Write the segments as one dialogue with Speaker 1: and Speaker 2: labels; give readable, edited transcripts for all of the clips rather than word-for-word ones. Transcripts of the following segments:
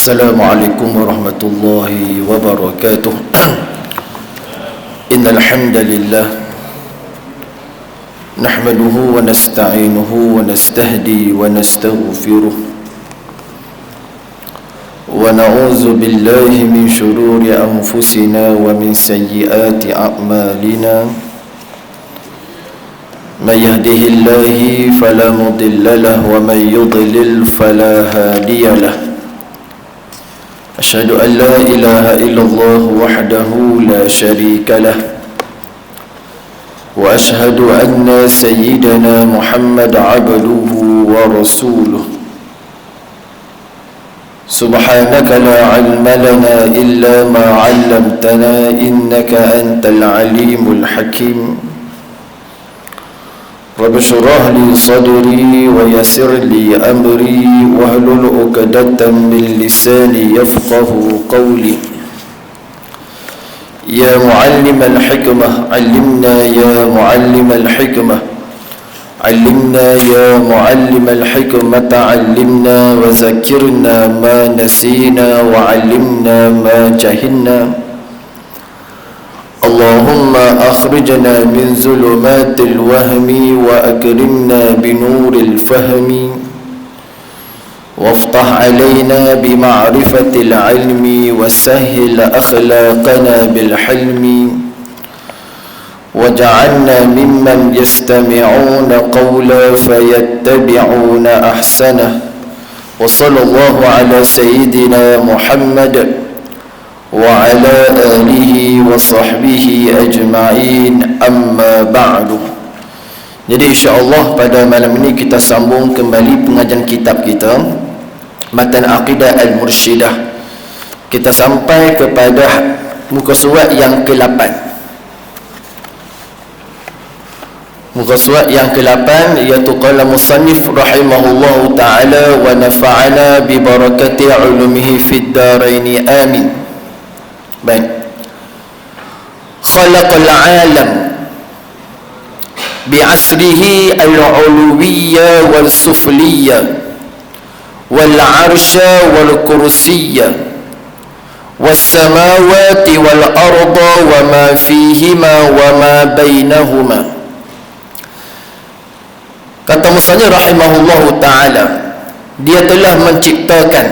Speaker 1: Assalamualaikum warahmatullahi wabarakatuh. Innal hamdalillah nahmaduhu wa nasta'inuhu wa nastahdi wa nastaghfiruh wa na'udzu billahi min shururi anfusina wa min sayyiati a'malina. Man yahdihillahu fala mudilla lahu wa man yudlil fala hadiya lahu. أشهد أن لا إله إلا الله وحده لا شريك له وأشهد أن سيدنا محمد عبده ورسوله سبحانك لا علم لنا إلا ما علمتنا إنك أنت العليم الحكيم رب اشرح لي صدري ويسر لي أمري واحلل عقدة من لساني يفقه قولي يا معلم الحكمة علمنا يا معلم الحكمة علمنا يا معلم الحكمة علمنا وذكرنا ما نسينا وعلمنا ما جهلنا اللهم أخرجنا من ظلمات الوهم وأكرمنا بنور الفهم وافتح علينا بمعرفة العلم وسهل أخلاقنا بالحلم وجعلنا ممن يستمعون قولا فيتبعون أحسنه وصلى الله على سيدنا محمد وعلى آله وصحبه أجمعين أما بعد. Jadi insya-Allah pada malam ini kita sambung kembali pengajian kitab kita Matan Aqidah Al-Mursyidah. Kita sampai kepada muka surat yang ke-8. Muka surat yang ke-8 iaitu qala musannif rahimahullahu taala wa nafa'ana bi barakati ulumihi fid darain amin. Baik. Khalaqal alam bi'asrihi al-uluwiyya wal-sufliyya wal-arsha wal-kursiyya was-samawati wal-arda wa ma fihima wa ma bainahuma. Kata musannif rahimahullahu ta'ala, dia telah menciptakan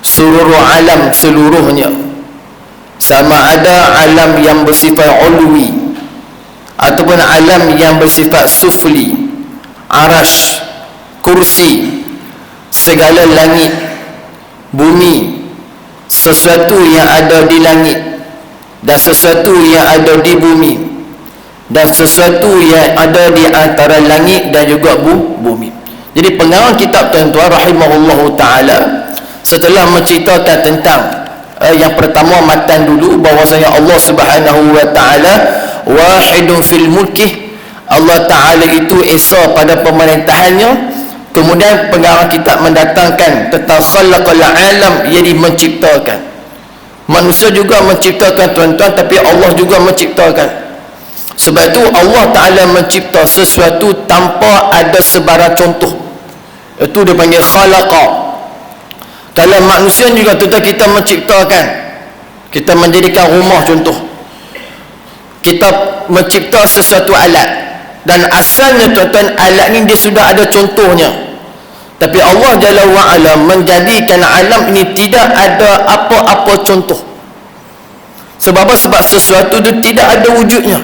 Speaker 1: seluruh alam seluruhnya, sama ada alam yang bersifat ulwi ataupun alam yang bersifat sufli, arash, kursi, segala langit, bumi, sesuatu yang ada di langit dan sesuatu yang ada di bumi dan sesuatu yang ada di antara langit dan juga bumi. Jadi pengarang kitab tuan-tuan rahimahullahu ta'ala setelah menceritakan tentang yang pertama matan dulu bahwasanya Allah Subhanahu wa taala wahidun fil mulki, Allah taala itu esa pada pemerintahannya. Kemudian pengarang kitab mendatangkan tentang khalaqal alam, iaitu menciptakan. Manusia juga menciptakan tuan-tuan, tapi Allah juga menciptakan. Sebab itu Allah taala mencipta sesuatu tanpa ada sebarang contoh. Itu dia panggil khalaqa. Kalau manusia juga tuan-tuan, kita menciptakan, kita menjadikan rumah contoh, kita mencipta sesuatu alat, dan asalnya tuan-tuan alat ni dia sudah ada contohnya. Tapi Allah Jalla wa'ala menjadikan alam ini tidak ada apa-apa contoh. Sebab apa? Sebab sesuatu itu tidak ada wujudnya,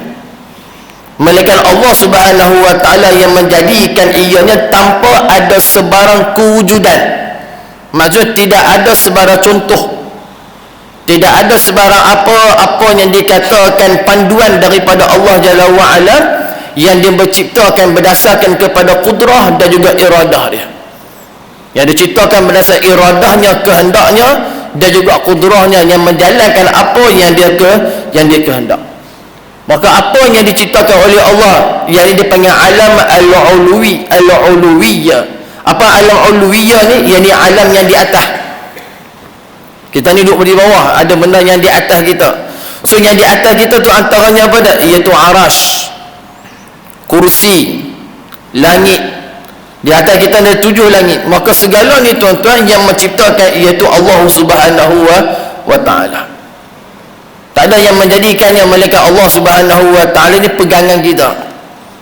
Speaker 1: melainkan Allah Subhanahu wa ta'ala yang menjadikan ianya tanpa ada sebarang kewujudan. Maksud tidak ada sebarang contoh, tidak ada sebarang apa-apa yang dikatakan panduan daripada Allah Jalla wa'ala yang dia menciptakan berdasarkan kepada kudrah dan juga iradah dia. Yang diciptakan berdasarkan iradahnya, kehendaknya, dan juga kudrahnya yang menjalankan apa yang dia kehendak. Maka apa yang diciptakan oleh Allah yang dipanggil alam al-uluwiyya. Apa alam uluwiyah ni? Yang ni alam yang di atas. Kita ni duduk di bawah, ada benda yang di atas kita. So yang di atas kita tu antaranya apa dah? Iaitu arash, kursi, langit, Di atas kita ada 7 langit. Maka segala ni tuan-tuan yang menciptakan iaitu Allah Subhanahu wa ta'ala. Tak ada yang menjadikannya melainkan Allah Subhanahu wa ta'ala. Ini pegangan kita.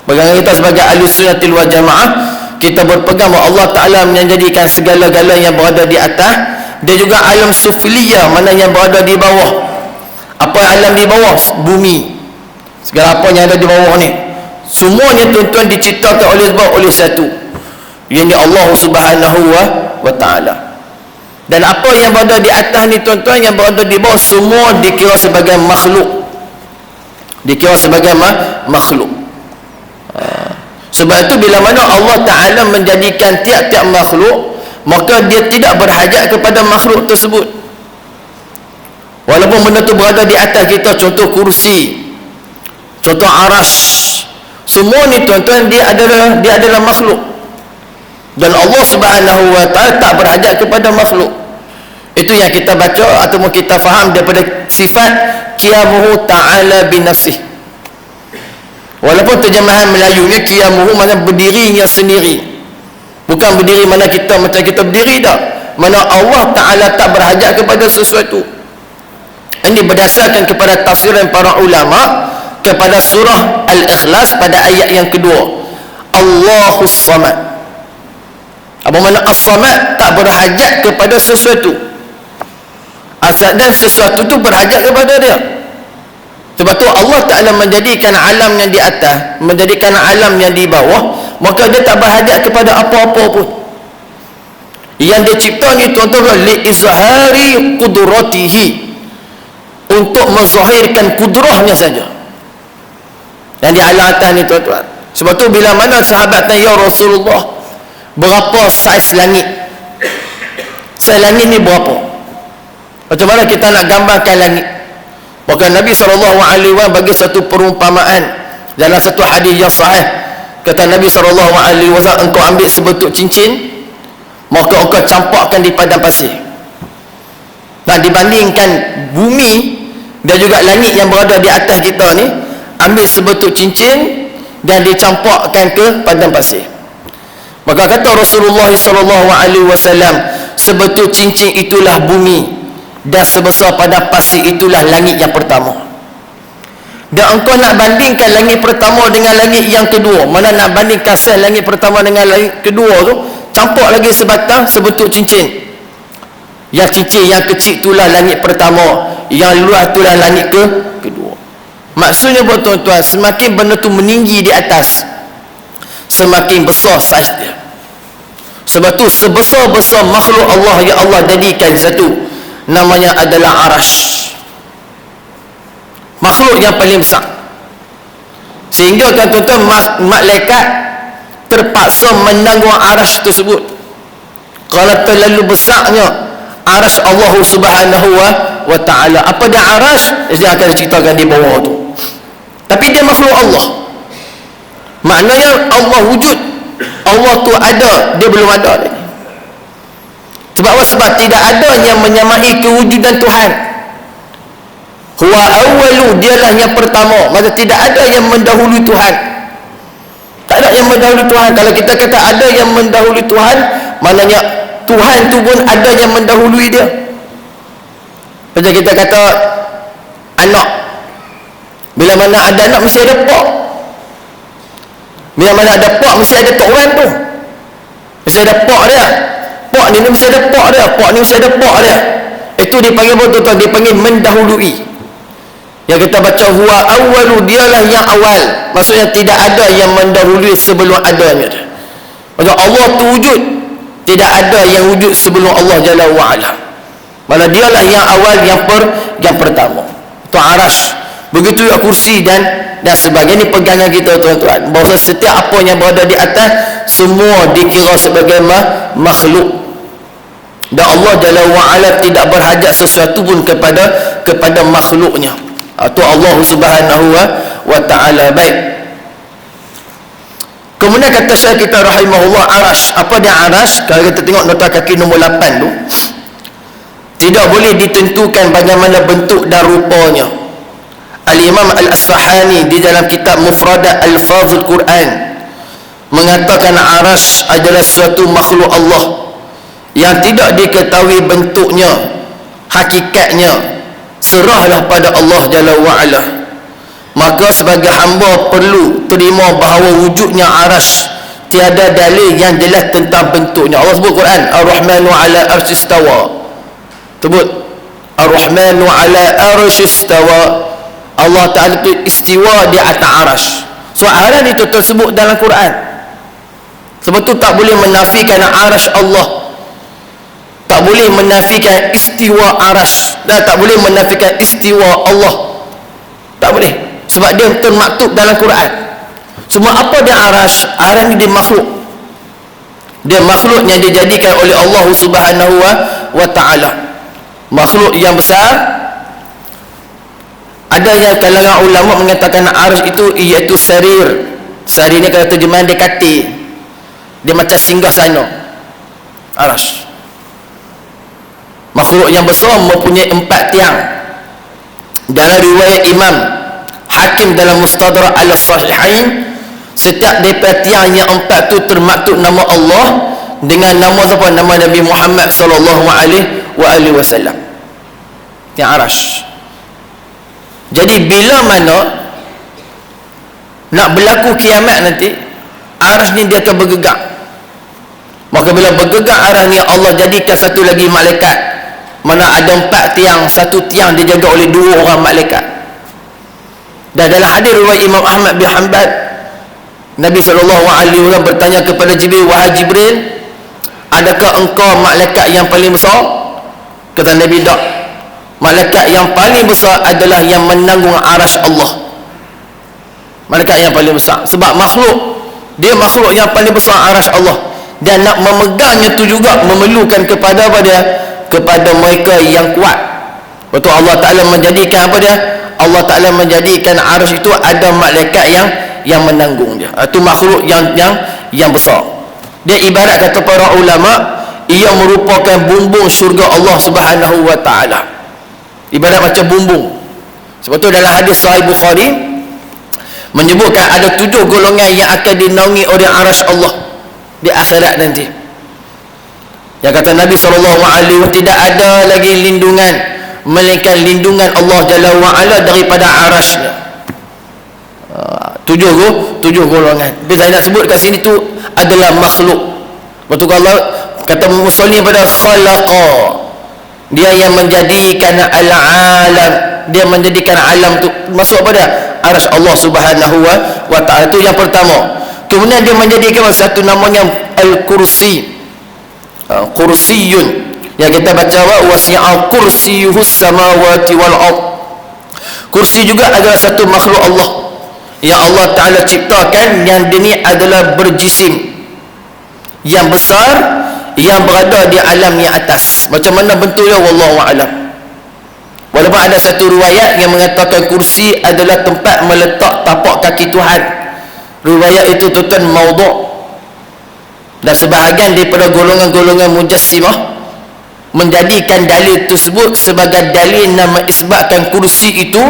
Speaker 1: Pegangan kita sebagai ahli sunnatil wal jamaah. Kita berpegang bahawa Allah Ta'ala menjadikan segala-gala yang berada di atas. Dia juga alam sufliyah, mana yang berada di bawah. Apa alam di bawah? Bumi. Segala apa yang ada di bawah ni, semuanya tuan-tuan diciptakan oleh satu, yang Allah Subhanahu wa ta'ala. Dan apa yang berada di atas ni tuan-tuan, yang berada di bawah, semua dikira sebagai makhluk. Dikira sebagai makhluk. Sebab itu bila mana Allah Ta'ala menjadikan tiap-tiap makhluk, maka dia tidak berhajat kepada makhluk tersebut. Walaupun benda tu berada di atas kita, contoh kursi, contoh arash, semua ni tuan-tuan dia adalah makhluk. Dan Allah Subhanahu wa ta'ala tak berhajat kepada makhluk. Itu yang kita baca ataupun kita faham daripada sifat qiyamuhu ta'ala binafsih. Walaupun terjemahan Melayunya qiyamuhu mana berdirinya sendiri, bukan berdiri mana kita macam kita berdiri, tak. Mana Allah Ta'ala tak berhajat kepada sesuatu. Ini berdasarkan kepada tafsiran para ulama kepada surah Al-Ikhlas pada ayat yang kedua, Allahus Samad. Apa makna As-Samad? Tak berhajat kepada sesuatu. Dan sesuatu tu berhajat kepada dia. Sebab tu Allah Ta'ala menjadikan alam yang di atas, menjadikan alam yang di bawah, maka dia tak berhajat kepada apa-apa pun. Yang dia cipta ni tuan-tuan, li-izhari kudratihi, untuk menzahirkan kudrahnya saja yang di alam atas ni tuan-tuan. Sebab tu bila mana sahabat tanya, ya Rasulullah, berapa saiz langit? Saiz langit ni berapa? Macam mana kita nak gambarkan langit? Maka Nabi SAW bagi satu perumpamaan dalam satu hadis yang sahih. Kata Nabi SAW, engkau ambil sebetuk cincin, maka engkau campakkan di padang pasir. Nah, dibandingkan bumi dan juga langit yang berada di atas kita ni, ambil sebetuk cincin dan dicampakkan ke padang pasir. Maka kata Rasulullah SAW, sebetul cincin itulah bumi, dan sebesar padang pasir itulah langit yang pertama. Dan engkau nak bandingkan langit pertama dengan langit yang kedua, mana nak bandingkan saiz langit pertama dengan langit kedua tu, campak lagi sebatang sebetul cincin. Yang cincin yang kecil itulah langit pertama, yang luas itulah langit kedua. Maksudnya buat tuan-tuan, semakin benda tu meninggi di atas, semakin besar saiz dia. Sebab tu sebesar-besar makhluk Allah yang Allah jadikan satu, namanya adalah arash. Makhluk yang paling besar. Sehingga kan tuan-tuan, malaikat terpaksa menanggung arash tersebut. Kalau terlalu besarnya arash Allah Subhanahu wa ta'ala. Apa dia arash? Dia akan ceritakan di bawah tu. Tapi dia makhluk Allah. Maknanya Allah wujud. Allah tu ada, dia belum ada lagi. Sebab apa? Sebab tidak ada yang menyamai kewujudan Tuhan. Huwa awwalu, dialah yang pertama. Maksudnya tidak ada yang mendahului Tuhan. Tak ada yang mendahului Tuhan. Kalau kita kata ada yang mendahului Tuhan, maknanya Tuhan tu pun ada yang mendahului dia. Macam kita kata anak, bila mana ada anak mesti ada pak. Bila mana ada pak mesti ada tuan tu. Mesti ada pak dia. Pak ni mesti ada pak dia. Pak ni mesti ada pak dia. Itu dipanggil betul-betul, dipanggil mendahului. Yang kita baca huwa awwalu, dialah yang awal. Maksudnya tidak ada yang mendahului sebelum adanya dia. Maksudnya Allah tu wujud, tidak ada yang wujud sebelum Allah Jalla wa Ala. Malah dialah yang awal, yang pertama. Itu arash. Begitu juga kursi dan sebagainya. Ini pegangan kita tuan-tuan, bahawa setiap apa yang berada di atas semua dikira sebagai makhluk. Dan Allah Jalla wa Ala tidak berhajat sesuatu pun kepada makhluknya. Itu Allah Subhanahu wa ta'ala. Baik. Kemudian kata Syekh kita rahimahullah, arash. Apa dia arash? Kalau kita tengok nota kaki nombor 8 tu, tidak boleh ditentukan bagaimana bentuk dan rupanya. Al-Imam Al-Asfahani di dalam kitab Mufradat Al-Fazul Quran mengatakan arash adalah suatu makhluk Allah yang tidak diketahui bentuknya, hakikatnya, serahlah pada Allah Jalla wa'ala. Maka sebagai hamba perlu terima bahawa wujudnya arash tiada dalil yang jelas tentang bentuknya. Allah sebut Quran, Ar-Rahmanu ala arsyistawa. Sebut Ar-Rahmanu ala arsyistawa. Allah Ta'ala itu istiwa di atas arash. Soalan itu tersebut dalam Quran. Sebab tu tak boleh menafikan arash Allah, tak boleh menafikan istiwa arash, dan tak boleh menafikan istiwa Allah. Tak boleh, sebab dia termaktub dalam Quran. Cuma apa dia arash? Arash ni dia makhluk. Dia makhluk yang dijadikan oleh Allah Subhanahu wa ta'ala. Makhluk yang besar. Ada yang kalangan ulama mengatakan arash itu iaitu sarir. Sarir ni kalau terjemahan dia katil, dia macam singgah sana. Arash makhluk yang besar, mempunyai 4 tiang. Dalam riwayat Imam Hakim dalam Mustadrak al-Sahihain, setiap daripada tiang yang 4 tu termaktub nama Allah dengan nama siapa? Nama Nabi Muhammad sallallahu alaihi wasallam. Tiang arash. Jadi bila mana nak berlaku kiamat nanti, arash ni dia akan bergerak. Maka bila bergerak arash ni, Allah jadikan satu lagi malaikat. Mana ada 4 tiang, satu tiang dijaga oleh 2 orang malaikat. Dan dalam hadis riwayat Imam Ahmad bin Hanbal, Nabi SAW bertanya kepada Jibril, wahai Jibril, adakah engkau malaikat yang paling besar? Kata Nabi, tak. Malaikat yang paling besar adalah yang menanggung arash Allah. Malaikat yang paling besar. Sebab makhluk, dia makhluk yang paling besar arash Allah. Dan nak memegangnya tu juga memerlukan kepada apa dia? Kepada mereka yang kuat. Betul, Allah Ta'ala menjadikan apa dia? Allah Ta'ala menjadikan arash itu ada malaikat yang menanggung dia. Itu makhluk yang besar. Dia ibarat kata para ulama, ia merupakan bumbung syurga Allah Subhanahu wa ta'ala. Ibarat macam bumbung. Sebab tu dalam hadis Sahih Bukhari menyebutkan ada 7 golongan yang akan dinaungi oleh arash Allah di akhirat nanti. Yang kata Nabi SAW, tidak ada lagi lindungan melainkan lindungan Allah Jalla wa'ala daripada arashnya. 7 golongan. Tapi saya nak sebut kat sini tu adalah makhluk. Betul Allah kata musalli pada khalaqa, dia yang menjadikan al-alam, dia menjadikan alam tu masuk pada arash Allah Subhanahu wa ta'ala. Itu yang pertama. Kemudian dia menjadikan satu namanya al-kursi, kursiyun, yang kita baca wasi'a kursiyuhus samawati wal ard. Kursi juga adalah satu makhluk Allah yang Allah Ta'ala ciptakan, yang dia ni adalah berjisim yang besar, yang berada di alam yang atas. Macam mana bentuknya wallahu a'lam. Walaupun ada satu riwayat yang mengatakan kursi adalah tempat meletak tapak kaki Tuhan. Riwayat itu tuan maudhu'. Dan sebahagian daripada golongan-golongan mujassimah menjadikan dalil tersebut sebagai dalil nama isbatkan kursi itu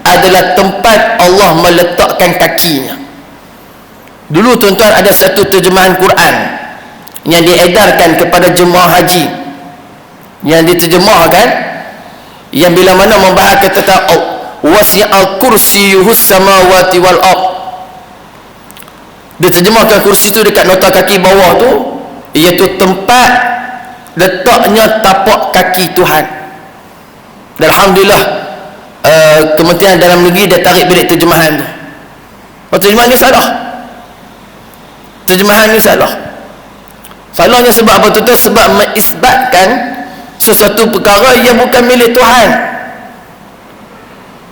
Speaker 1: adalah tempat Allah meletakkan kakinya. Dulu tuan-tuan ada satu terjemahan Quran yang diedarkan kepada jemaah haji, yang diterjemahkan, yang bila mana membahas tentang wasi'al kursiyuhus samawati wal ard. Diterjemahkan kursi tu dekat nota kaki bawah tu, iaitu tempat letaknya tapak kaki Tuhan. Dan alhamdulillah Kementerian Dalam Negeri dia tarik balik terjemahan tu. Terjemahan ni salah. Terjemahan ni salah. Salahnya sebab apa tu? Sebab mengisbatkan sesuatu perkara yang bukan milik Tuhan.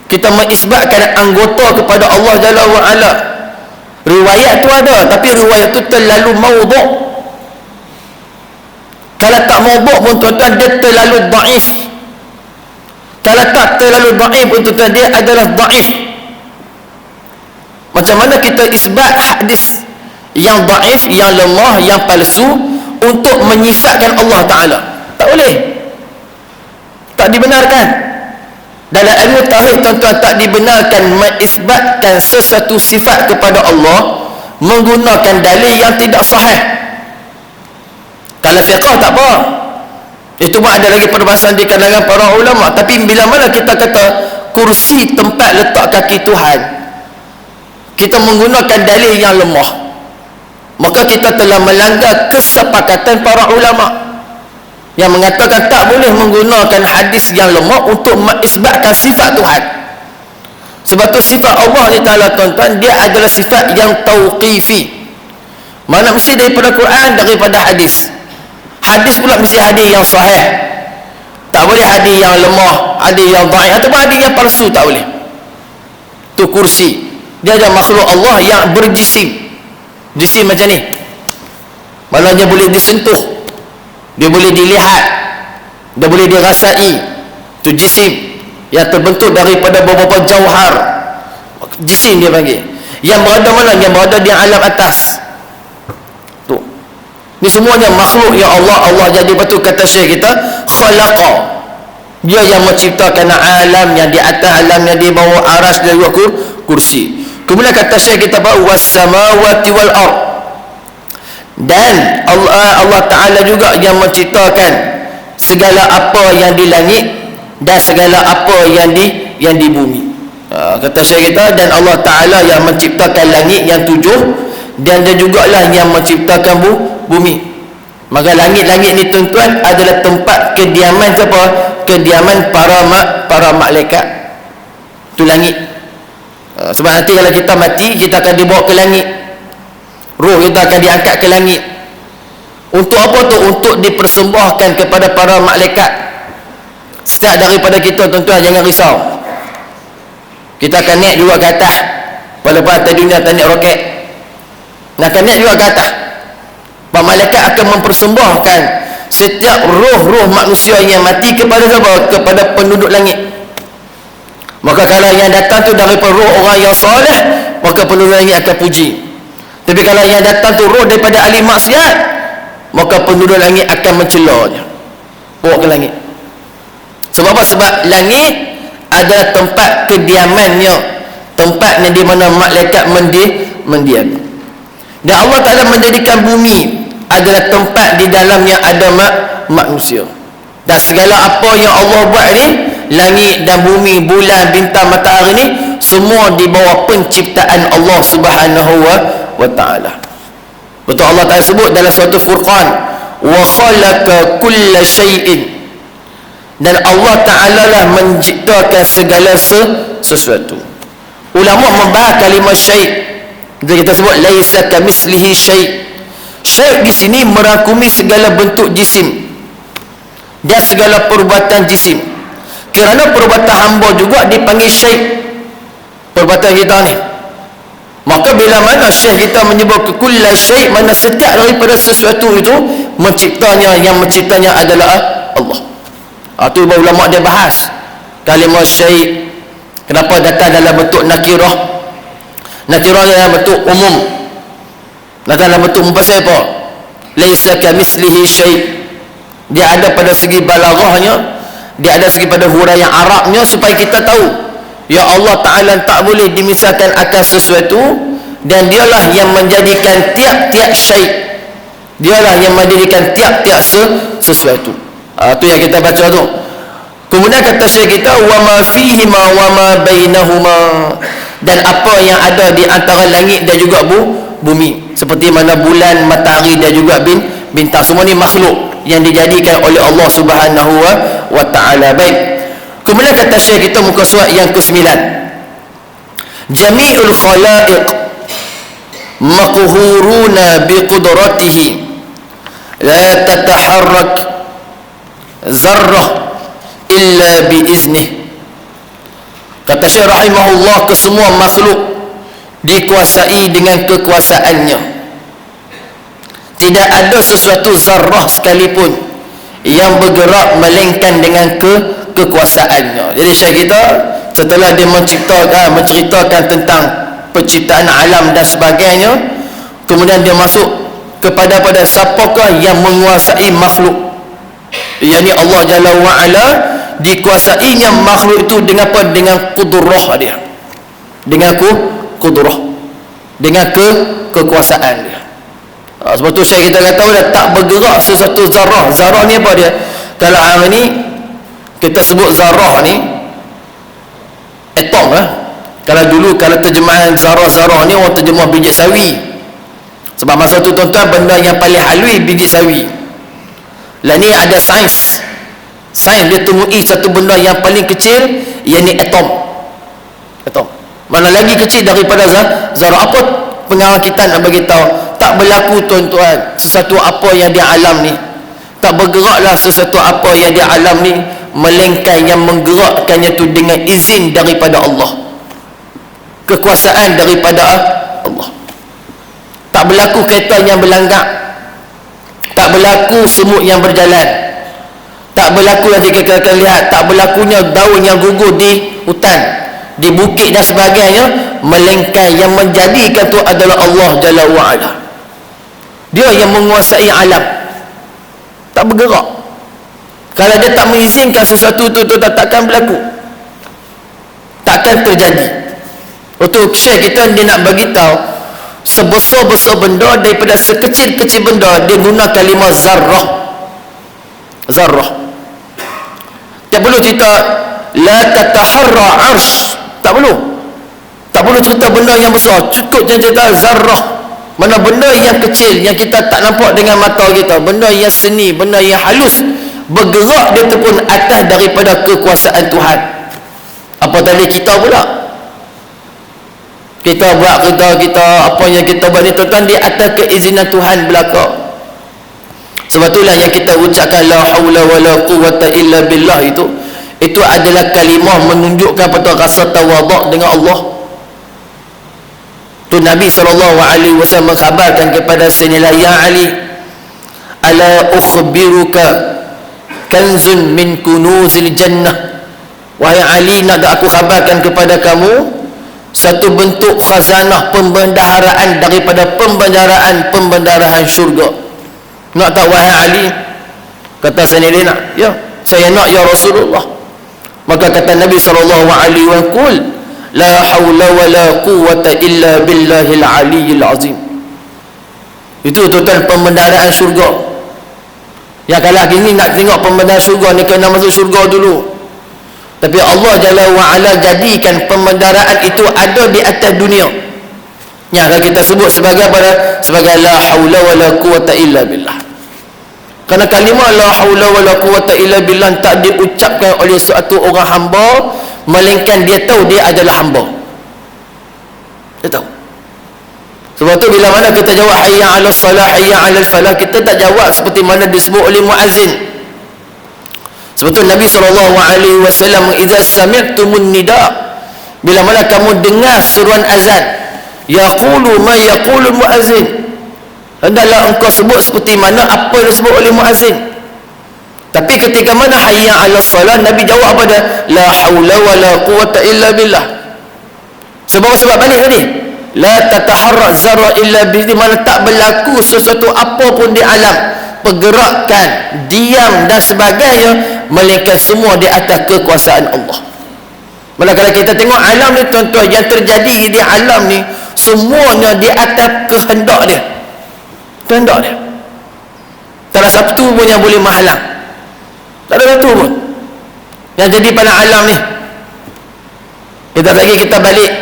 Speaker 1: Kita mengisbatkan anggota kepada Allah Jalla wa'ala. Riwayat tu ada, tapi riwayat tu terlalu maudhu'. Kalau tak maudhu' pun tuan-tuan, dia terlalu dhaif. Kalau tak terlalu dhaif pun tuan-tuan, dia adalah dhaif. Macam mana kita isbat hadis yang dhaif, yang lemah, yang palsu untuk menyifatkan Allah Ta'ala? Tak boleh. Tak dibenarkan. Dalam ilmu tauhid tuan-tuan, tak dibenarkan mengisbatkan sesuatu sifat kepada Allah menggunakan dalil yang tidak sahih. Kalau fiqh tak apa, itu pun ada lagi perbahasan di kalangan para ulama. Tapi bila mana kita kata kursi tempat letak kaki Tuhan, kita menggunakan dalil yang lemah, maka kita telah melanggar kesepakatan para ulama yang mengatakan tak boleh menggunakan hadis yang lemah untuk mengisbatkan sifat Tuhan. Sebab tu sifat Allah Ta'ala, tuan-tuan, dia adalah sifat yang tauqifi. Mana mesti daripada Quran, daripada hadis. Hadis pula mesti hadis yang sahih. Tak boleh hadis yang lemah, hadis yang dhaif, ataupun hadis yang palsu, tak boleh. Tu kursi. Dia ada makhluk Allah yang berjisim. Jisim macam ni. Malah dia boleh disentuh, dia boleh dilihat, dia boleh dirasai. Tu jisim yang terbentuk daripada beberapa jauhar. Jisim dia panggil. Yang berada mana? Yang berada di alam atas. Tu. Ni semuanya makhluk yang Allah jadi. Betul kata Syekh kita, khalaqa. Dia yang menciptakan alam yang di atas, alam yang di bawah, aras dan juga kursi. Kemudian kata Syekh kita, was samawati wal ard. Dan Allah Ta'ala juga yang menciptakan segala apa yang di langit dan segala apa yang di bumi. Kata Syekh kita, dan Allah Ta'ala yang menciptakan langit yang 7, dan dia jugalah yang menciptakan bumi. Maka langit-langit ni, tuan-tuan, adalah tempat kediaman siapa? Kediaman para malaikat. Tu langit. Sebab nanti kalau kita mati, kita akan dibawa ke langit. Roh kita akan diangkat ke langit. Untuk apa tu? Untuk dipersembahkan kepada para malaikat. Setiap daripada kita, tuan-tuan, jangan risau. Kita akan naik juga ke atas. Walaupun atas dunia tak naik roket, nak akan naik juga ke atas. Para malaikat akan mempersembahkan setiap roh-roh manusia yang mati kepada siapa? Kepada penduduk langit. Maka kalau yang datang tu daripada roh orang yang soleh, maka penduduk langit akan puji. Tapi kalau yang datang tu roh daripada ahli maksiat, maka penduduk langit akan mencelanya, bawa ke langit. Sebab apa? Sebab langit adalah tempat kediamannya, tempat di mana malaikat mendiam. Dan Allah Ta'ala menjadikan bumi adalah tempat di dalamnya ada manusia. Dan segala apa yang Allah buat ni, langit dan bumi, bulan, bintang, matahari ni, semua di bawah penciptaan Allah Subhanahu wa Ta'ala. Betul Allah Ta'ala sebut dalam surah Furqan, wa khalaqa kulla syai'in. Dan Allah Ta'ala lah menciptakan segala sesuatu. Ulama membahas kalimah syai'. Kita sebut laisa kamislihi syai'. Syai' di sini merangkumi segala bentuk jisim dan segala perbuatan jisim. Kerana perbuatan hamba juga dipanggil syai', perbuatan kita ni. Maka bila mana Syekh kita menyebut kulla syai', mana setiap daripada sesuatu itu menciptanya, yang menciptanya adalah Allah. Itu ulama dia bahas kalimah syai', kenapa datang dalam bentuk nakirah. Nakirah dalam bentuk umum, datang dalam bentuk pasal apa? Laisa kamislihi syai'. Dia ada pada segi balaghahnya, dia ada segi pada huraian Arabnya, supaya kita tahu ya Allah Ta'ala tak boleh dimisalkan akan sesuatu, dan dialah yang menjadikan tiap-tiap syai', dialah yang menjadikan tiap-tiap sesuatu. Itu yang kita baca tu. Kemudian kata Syekh kita, wa ma fihima wa ma bainahuma, dan apa yang ada di antara langit dan juga bumi, seperti mana bulan, matahari dan juga bintang. Semua ni makhluk yang dijadikan oleh Allah Subhanahu wa Ta'ala. Baik. Kemudian kata Syekh kita, muka surat yang ke-9, jami'ul khalaiq maqhuruna biqudratihi la tataharrak zarrah illa biiznih. Kata Syekh rahimahullah, kesemua makhluk dikuasai dengan kekuasaannya. Tidak ada sesuatu zarrah sekalipun yang bergerak melainkan dengan kekuasaannya. Jadi Syekh kita, setelah dia menceritakan tentang penciptaan alam dan sebagainya, kemudian dia masuk kepada siapakah yang menguasai makhluk, yakni Allah Jalla wa'ala. Dikuasainya makhluk itu dengan apa? Dengan kudrah dia, dengan kudrah. dengan kekuasaan dia. Sebab tu saya kita kata dah tak bergerak sesuatu zarah. Zarah ni apa dia? Kalau hari ni kita sebut zarah ni atom lah. Kalau dulu kalau terjemahan zarah-zarah ni orang terjemah biji sawi. Sebab masa tu tuan-tuan benda yang paling halus biji sawi. Lah ni ada sains. Sains dia temui satu benda yang paling kecil, iaitu atom. Atom. Mana lagi kecil daripada zarah. Apa pengarang kita nak bagi tahu? Tak berlaku tuan-tuan sesuatu apa yang di alam ni. Tak bergeraklah sesuatu apa yang di alam ni, melainkan yang menggerakkannya tu dengan izin daripada Allah, kekuasaan daripada Allah. Tak berlaku kereta yang berlanggar, tak berlaku semut yang berjalan, tak berlaku yang kita lihat, tak berlakunya daun yang gugur di hutan, di bukit dan sebagainya, melainkan yang menjadikan tu adalah Allah Jalla wa'ala. Dia yang menguasai alam. Tak bergerak. Kalau dia tak mengizinkan sesuatu tu takkan berlaku, takkan terjadi. Untuk Syekh kita dia nak bagi tahu sebesar-besar benda daripada sekecil-kecil benda, dia guna kalimah zarrah. Zarrah. Tak perlu cerita la tataharra arsh, tak perlu. Tak perlu cerita benda yang besar, cukup je cerita zarrah. Mana benda yang kecil yang kita tak nampak dengan mata kita, benda yang seni, benda yang halus, bergerak dia tu pun atas daripada kekuasaan Tuhan. Apa tadi kita pula? Kita buat kita apa yang kita buat ni tuan-tuan di atas keizinan Tuhan belaka. Sebab itulah yang kita ucapkan la haula wala quwwata illa billah, itu adalah kalimah menunjukkan pada rasa tawaduk dengan Allah. Tu Nabi SAW mengkhabarkan kepada Sayyidina ya Ali, ala ukhbiruka kanzun min kunuzil jannah, wahai Ali, nak aku khabarkan kepada kamu satu bentuk khazanah pembendaharaan daripada pembendaharaan syurga. Nak tahu wahai Ali? Kata Sayyidina, ya, saya nak ya Rasulullah. Maka kata Nabi SAW, la hawla wa la quwwata illa billahil aliyyil azim. Itu tuan-tuan pembendaharaan syurga. Yang kalau hari ni nak tengok pembendaharaan syurga ni, kena masuk syurga dulu. Tapi Allah Jalla wa'ala jadikan pembendaharaan itu ada di atas dunia. Yang kita sebut sebagai apa? Sebagai la hawla wa la quwwata illa billah. Kerana kalimah la hawla wa la quwwata illa billah tak diucapkan oleh suatu orang hamba, melainkan dia tahu dia adalah hamba. Dia tahu. Sebab tu bila mana kita jawab hayya 'alas salah, hayya 'alal falah, kita tak jawab seperti mana disebut oleh muazzin. Sebab tu Nabi SAW, idza sami'tumun nida, bila mana kamu dengar seruan azan, yaqulu ma yaqulu muazzin, hendaklah engkau sebut seperti mana apa yang disebut oleh muazzin. Tapi ketika mana hayya 'alas salat, Nabi jawab apa dia? La haula wa la quwwata illa billah. Sebab balik tadi, la tataharra zarra illa bi, mana tak berlaku sesuatu apa pun di alam, pergerakan, diam dan sebagainya, melainkan semua di atas kekuasaan Allah. Mana kalau kita tengok alam ni tuan-tuan, yang terjadi di alam ni semuanya di atas kehendak dia. Kehendak dia. Tak ada satu pun yang boleh menghalang. Tak ada satu pun yang jadi pada alam ni. Kita lagi kita balik,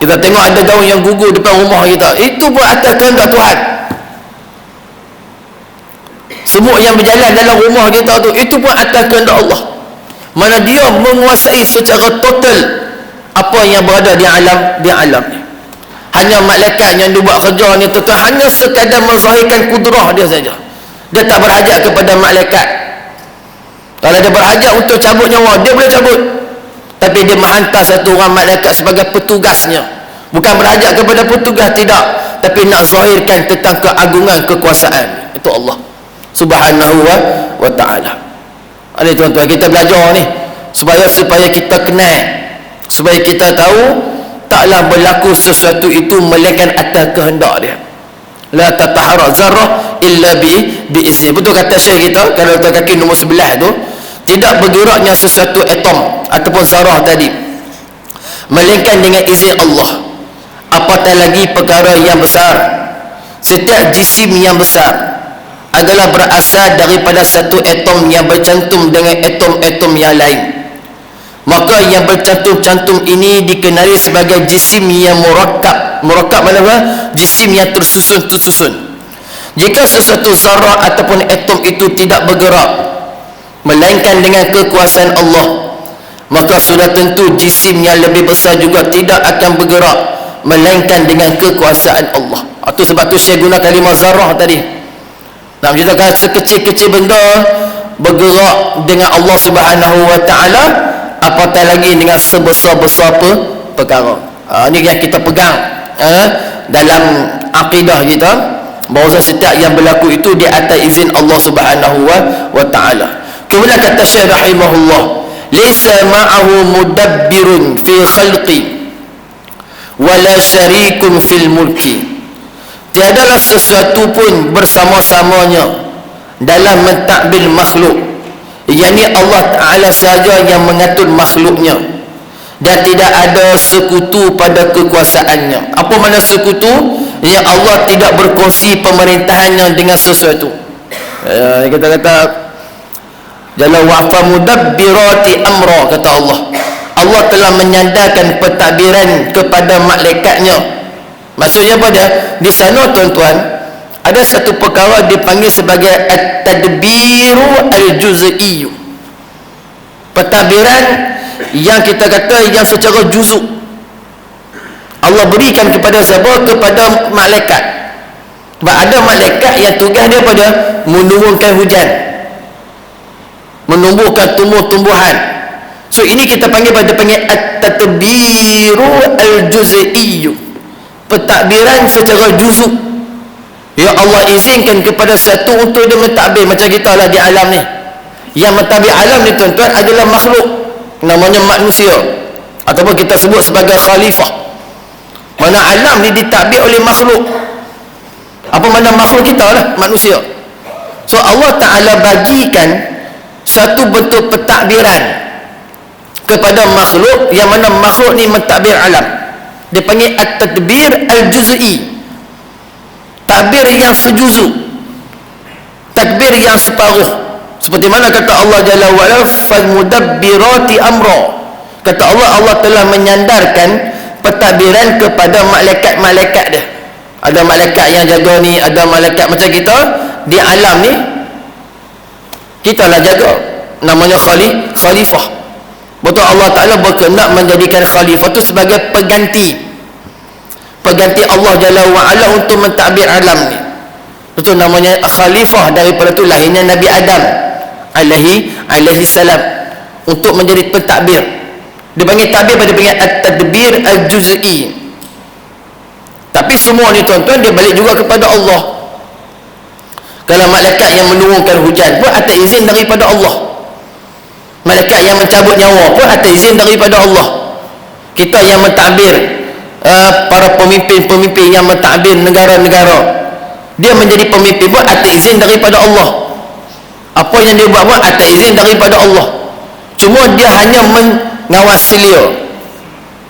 Speaker 1: kita tengok ada daun yang gugur depan rumah kita, itu pun atas kehendak Tuhan. Semut yang berjalan dalam rumah kita tu, itu pun atas kehendak Allah. Mana dia menguasai secara total apa yang berada di alam ni. Hanya malaikat yang dia buat kerja ni tuan-tuan, hanya sekadar menzahirkan kudrah dia saja. Dia tak berhajat kepada malaikat. Kalau dia berhajat untuk cabut nyawa, dia boleh cabut. Tapi dia menghantar satu orang malaikat sebagai petugasnya. Bukan berhajat kepada petugas, tidak. Tapi nak zahirkan tentang keagungan kekuasaan. Itu Allah Subhanahu wa ta'ala. Ini tuan-tuan, kita belajar ni supaya kita kenal, supaya kita tahu taklah berlaku sesuatu itu melainkan atas kehendak dia. La tataharra zarrah illa bi'izni. Betul kata Syekh kita, kalau letak kaki nombor 11 tu, tidak bergeraknya sesuatu atom ataupun zarah tadi, melainkan dengan izin Allah. apatah lagi perkara yang besar. Setiap jisim yang besar adalah berasal daripada satu atom yang bercantum dengan atom-atom yang lain. Maka yang bercantum-cantum ini dikenali sebagai jisim yang murakkab. Murakkab mana apa? Jisim yang tersusun-tersusun. Jika sesuatu zarah ataupun atom itu tidak bergerak melainkan dengan kekuasaan Allah, maka sudah tentu jisim yang lebih besar juga tidak akan bergerak melainkan dengan kekuasaan Allah. Itu sebab tu saya guna kalimah zarah tadi. Nak menceritakan sekecil-kecil benda bergerak dengan Allah Subhanahu wa taala, apatah lagi dengan sebesar-besar perkara. Ini yang kita pegang dalam akidah kita, bahawa setiap yang berlaku itu di atas izin Allah Subhanahu wa taala. Kemudian kata Syekh rahimahullah, laisa ma'ahu mudabbirun fi khalqi wala syarikun fil mulki. Tiadalah sesuatu pun bersama-samanya dalam mentadbir makhluk, yakni Allah Ta'ala sahaja yang mengatur makhluknya, dan tidak ada sekutu pada kekuasaannya. Apa makna sekutu? Yang Allah tidak berkongsi pemerintahannya dengan sesuatu. Kata-kata jalla wa'fa mudabbirati amra, kata Allah. Allah telah menyandarkan pentadbiran kepada malaikatnya. Maksudnya apa dia? Di sana tuan-tuan, ada satu perkara dipanggil sebagai at-tadbiru al-juz'i. Pentadbiran yang kita kata yang secara juzuk. Allah berikan kepada siapa? Kepada malaikat. Sebab ada malaikat yang tugas dia pada menurunkan hujan, menumbuhkan tumbuh-tumbuhan. So ini kita panggil at-tadbiru al-juz'i, pentadbiran secara juzuk. Ya Allah izinkan kepada satu untuk dia mentadbir. Macam kita lah di alam ni, yang mentadbir alam ni tuan-tuan adalah makhluk, namanya manusia, ataupun kita sebut sebagai khalifah. Mana alam ni ditadbir oleh makhluk. Apa mana makhluk kita lah? Manusia. So Allah Ta'ala bagikan satu bentuk pentadbiran kepada makhluk, yang mana makhluk ni mentadbir alam. Dia panggil at-tadbir al-juz'i, tadbir yang sejuzuk, tadbir yang separuh. Seperti mana kata Allah Jalla wa'ala, fal-mudabbirati amra. Kata Allah, Allah telah menyandarkan pentadbiran kepada malaikat-malaikat dia. Ada malaikat yang jaga ni, ada malaikat macam kita di alam ni, kita lah jaga, namanya khalifah. Betul, Allah Ta'ala berkehendak menjadikan khalifah tu sebagai pengganti Allah Jalla wa'ala untuk mentadbir alam ni. Betul, namanya khalifah. Daripada tu lahirnya Nabi Adam alaihi salam untuk menjadi pentadbir. Dia panggil tadbir, dia panggil at-tadbir al-juz'i. Tapi semua ni tuan-tuan dia balik juga kepada Allah. Kalau malaikat yang menurunkan hujan pun atas izin daripada Allah. Malaikat yang mencabut nyawa pun atas izin daripada Allah. Kita yang mentadbir, para pemimpin-pemimpin yang mentadbir negara-negara, dia menjadi pemimpin pun atas izin daripada Allah. Apa yang dia buat pun atas izin daripada Allah. Cuma dia hanya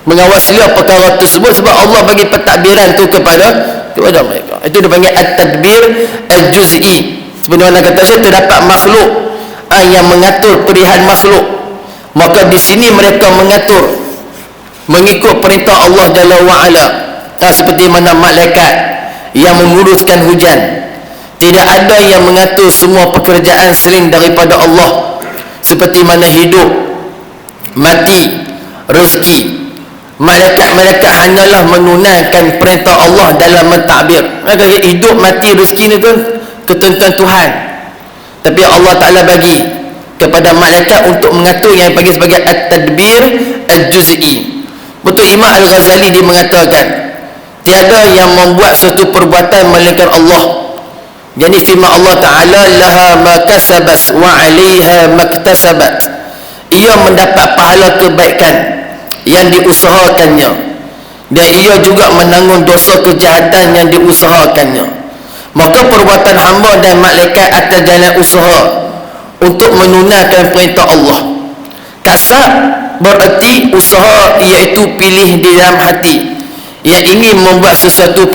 Speaker 1: mengawasi dia perkara tersebut sebab Allah bagi pentadbiran tu kepada mereka. Itu dipanggil at-tadbir al-juz'i. Sebenarnya kata saya, terdapat makhluk yang mengatur perihal makhluk, maka di sini mereka mengatur mengikut perintah Allah Jalla wa'ala. Seperti mana malaikat yang menguruskan hujan, tidak ada yang mengatur semua pekerjaan selain daripada Allah. Seperti mana hidup, mati, rezeki, malaikat-malaikat hanyalah menunaikan perintah Allah dalam mentadbir. Hidup, mati, rezeki ni tu ketentuan Tuhan, tapi Allah Ta'ala bagi kepada malaikat untuk mengatur, yang bagi sebagai at-tadbir al-juz'i. Betul, Imam Al-Ghazali dia mengatakan, tiada yang membuat satu perbuatan melainkan Allah. Jadi firman Allah Ta'ala, laha ma kasabat wa 'alaiha maktasabat. Ia mendapat pahala kebaikan yang diusahakannya, dan ia juga menanggung dosa kejahatan yang diusahakannya. Maka perbuatan hamba dan malaikat atas jalan usaha untuk menunaikan perintah Allah. Kasab bererti usaha, iaitu pilih di dalam hati, yang ingin membuat sesuatu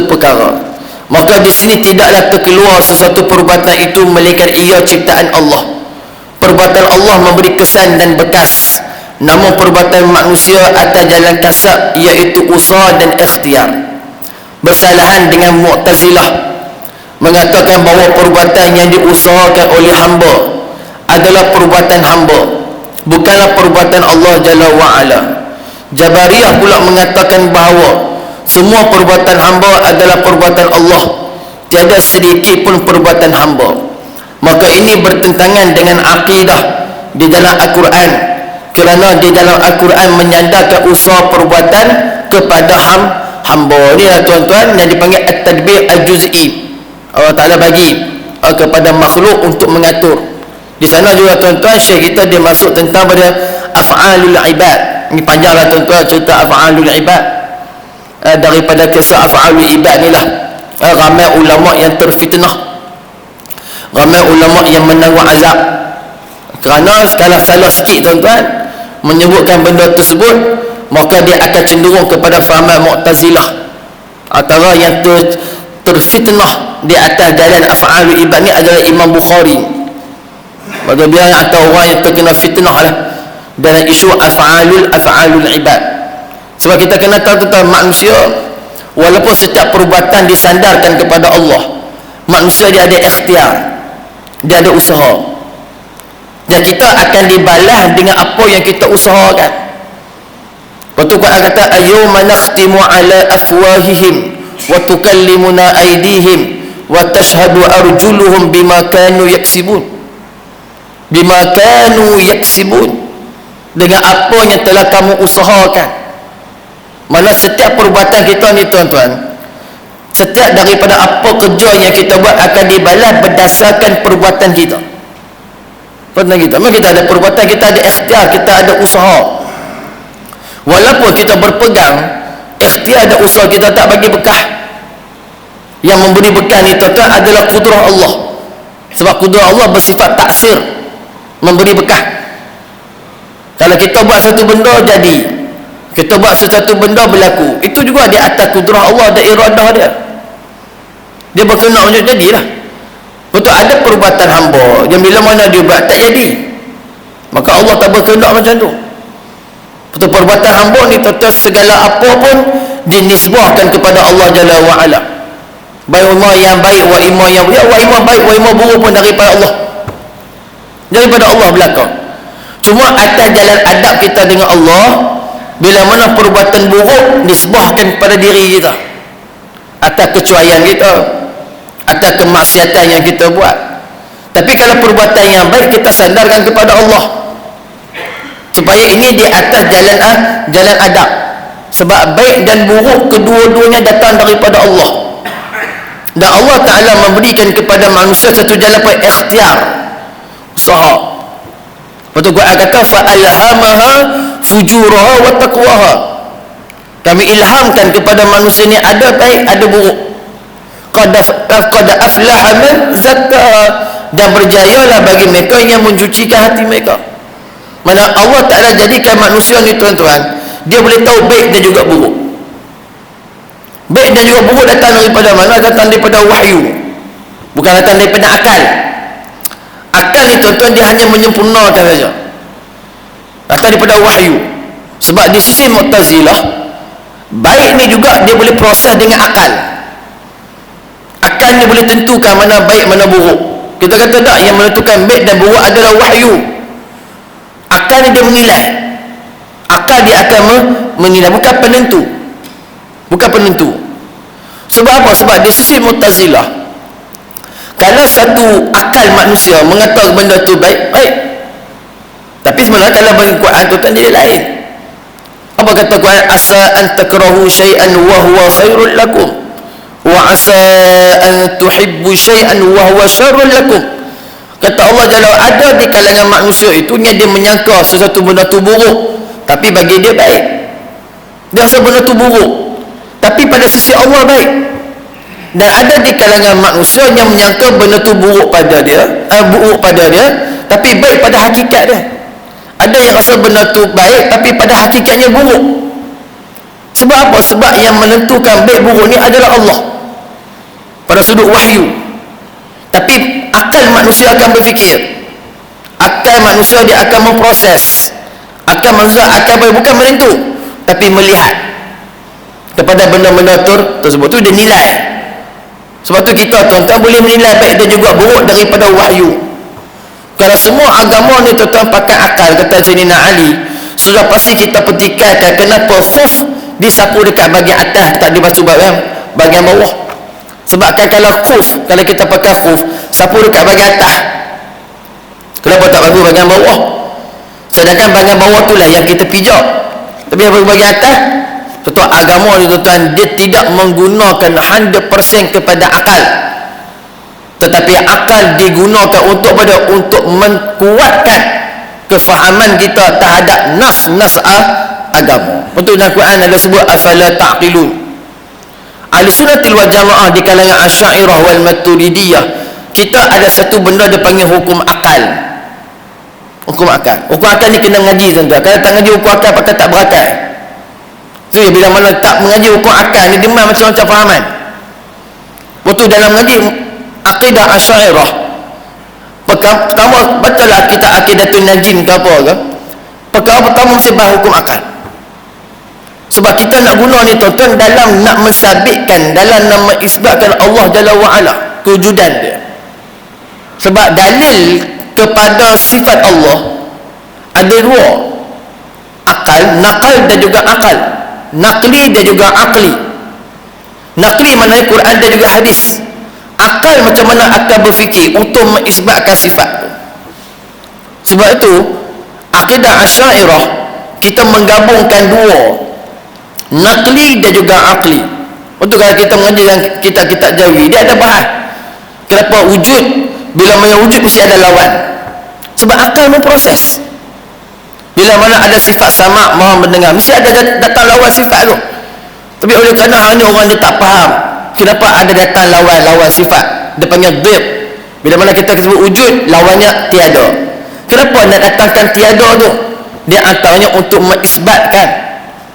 Speaker 1: perkara, maka di sini tidaklah terkeluar sesuatu perbuatan itu melainkan ia ciptaan Allah. Perbuatan Allah memberi kesan dan bekas, namun perbuatan manusia atas jalan kasab, iaitu usaha dan ikhtiar. Bersalahan dengan Mu'tazilah mengatakan bahawa perbuatan yang diusahakan oleh hamba adalah perbuatan hamba, bukanlah perbuatan Allah Jalla wa'ala. Jabariyah pula mengatakan bahawa semua perbuatan hamba adalah perbuatan Allah, tiada sedikit pun perbuatan hamba. Maka ini bertentangan dengan akidah di dalam Al-Quran, kerana di dalam Al-Quran menyandarkan usaha perbuatan kepada hamba. Ini lah tuan-tuan yang dipanggil at-tadbir al-juz'i. Allah Ta'ala bagi kepada makhluk untuk mengatur. Di sana juga tuan-tuan syekh kita dia masuk tentang pada af'alul ibad. Ini panjanglah tuan-tuan cerita af'alul ibad, daripada kisah af'alul ibad ni lah. Ramai ulama yang terfitnah, ramai ulama yang menanggung azab kerana kalau salah sikit tuan-tuan menyebutkan benda tersebut, maka dia akan cenderung kepada fahaman Mu'tazilah. Antara yang terfitnah di atas jalan af'alul ibad ni adalah Imam Bukhari. Bagi bilang atau orang yang terkena fitnah lah dalam isu af'alul ibad. Sebab kita kena tahu tentang manusia, walaupun setiap perbuatan disandarkan kepada Allah, manusia dia ada ikhtiar, dia ada usaha, dan kita akan dibalas dengan apa yang kita usahakan. Waktu Quran kata ayyuma nakhtimu ala afwahihim wa tukallimuna aydihim wa tashhadu arjuluhum bima kanu yaksibun. Bima kanu yaksibun, dengan apa yang telah kamu usahakan. Mana setiap perbuatan kita ni tuan-tuan, setiap daripada apa kerja yang kita buat akan dibalas berdasarkan perbuatan kita. Perbuatan kita, memang kita ada perbuatan, kita ada ikhtiar, kita ada usaha. Walaupun kita berpegang ikhtiar dan usaha kita tak bagi bekah, yang memberi bekah ni tuan-tuan adalah kudrah Allah. Sebab kudrah Allah bersifat taksir, memberi bekah. Kalau kita buat satu benda jadi, kita buat sesuatu benda berlaku, itu juga di atas kudrah Allah dan iradah dia. Dia berkenak macam jadilah. Betul, ada perbuatan hamba yang bila mana dia buat tak jadi, maka Allah tak berkenak macam tu. Betul, perbuatan hamba ni tuan-tuan segala apa pun dinisbahkan kepada Allah Jalla wa'ala. Baik imam yang baik wa imam yang buruk, wa imam baik wa imam buruk pun daripada Allah, daripada Allah belakang. Cuma atas jalan adab kita dengan Allah, bila mana perbuatan buruk nisbahkan pada diri kita, atas kecuaian kita, atas kemaksiatan yang kita buat. Tapi kalau perbuatan yang baik kita sandarkan kepada Allah, supaya ini di atas jalan adab. Sebab baik dan buruk kedua-duanya datang daripada Allah, dan Allah Ta'ala memberikan kepada manusia satu jalan ikhtiar, usaha. Betul, Quran kata fa'alhamaha fujuraha wa taqwaha. Kami ilhamkan kepada manusia ni ada baik ada buruk. Qad aflaha man zakkaha, dan berjayalah bagi mereka yang mencucikan hati mereka. Mana Allah Ta'ala jadikan manusia ni tuan-tuan, dia boleh tahu baik dan juga buruk. Baik dan juga buruk datang daripada mana? Datang daripada wahyu, bukan datang daripada akal. Akal ni tuan-tuan dia hanya menyempurnakan saja, datang daripada wahyu. Sebab di sisi Mu'tazilah, baik ni juga dia boleh proses dengan akal. Akal ni boleh tentukan mana baik mana buruk. Kita kata tak, yang menentukan baik dan buruk adalah wahyu. Akal ni dia menilai, akal dia akan menilai, bukan penentu, bukan penentu. Sebab apa? Sebab di sisi Mu'tazilah, kalau satu akal manusia mengatakan benda tu baik, baik. Tapi sebenarnya kalau bagi Quran tu tak jadi lain. Apa kata Quran? Asa an takrahu syai'an wa huwa khairul lakum, wa asa an tuhibbu syai'an wa huwa syarrul lakum. Kata Allah Jalla, ada di kalangan manusia itu yang dia menyangka sesuatu benda tu buruk, tapi bagi dia baik. Dia rasa benda tu buruk, tapi pada sisi Allah baik. Dan ada di kalangan manusia yang menyangka benda tu buruk pada dia, tapi baik pada hakikat dia. Ada yang rasa benda tu baik, tapi pada hakikatnya buruk. Sebab apa? Sebab yang menentukan baik buruk ni adalah Allah pada sudut wahyu. Tapi akal manusia akan berfikir, akal manusia dia akan memproses, akal manusia akan bukan menentu tapi melihat kepada benda-benda tersebut. Tu dia nilai. Sebab tu kita tuan-tuan boleh menilai baik dan juga buruk daripada wahyu. Kalau semua agama ni tuan-tuan pakai akal, kata Sayyidina Ali, sudah pasti kita pertikaikan kenapa khuf disapu dekat bahagian atas, tak dibasuh bahagian bawah. Sebab kan kalau khuf, kalau kita pakai khuf, sapu dekat bahagian atas, kenapa tak basuh bahagian bawah? Sedangkan bahagian bawah tu lah yang kita pijak. Tapi bahagian atas, tuan-tuan, agama ni tuan-tuan, dia tidak menggunakan 100% kepada akal, tetapi akal digunakan untuk menguatkan kefahaman kita terhadap nas-nas agama. Untuk dalam Quran ada sebut afala ta'qilun. Ahlussunnatul wal jamaah di kalangan Asy'ariyah wal Maturidiyah, kita ada satu benda dia panggil hukum akal. Hukum akal. Hukum akal ni kena ngaji tuan-tuan. Kalau tak ngaji hukum akal pakai tak berakal. Tu ya, bila mana tak mengaji hukum akal ni demam macam-macam fahaman. Waktu dalam ngaji akidah Asy'ariyah, pertama betul lah kita akidatul najin ke apa ke, perkara pertama mesti bahas hukum akal. Sebab kita nak guna ni tuan-tuan dalam nak mensabitkan, dalam nak mengisbatkan Allah Jalla wa'ala, kewujudan dia. Sebab dalil kepada sifat Allah ada dua, akal, nakal dan juga akal. Nakli dan juga akli. Nakli maknanya Quran dan juga hadis. Akal macam mana akal berfikir untuk mengisbatkan sifat tu. Sebab itu akidah Asy'ariyah kita menggabungkan dua, nakli dan juga akli. Untuk kalau kita mengaji dalam kitab-kitab Jawi, dia ada bahas kenapa wujud, bila mana wujud mesti ada lawan. Sebab akal memproses. Bila mana ada sifat sama, maha mendengar, mesti ada datang lawan sifat tu. Tapi oleh kerana hanya orang dia tak faham kenapa ada datang lawan sifat, dia panggil dhid. Bila mana kita sebut wujud, lawannya tiada. Kenapa nak datangkan tiada tu? Dia antaranya untuk mengisbatkan,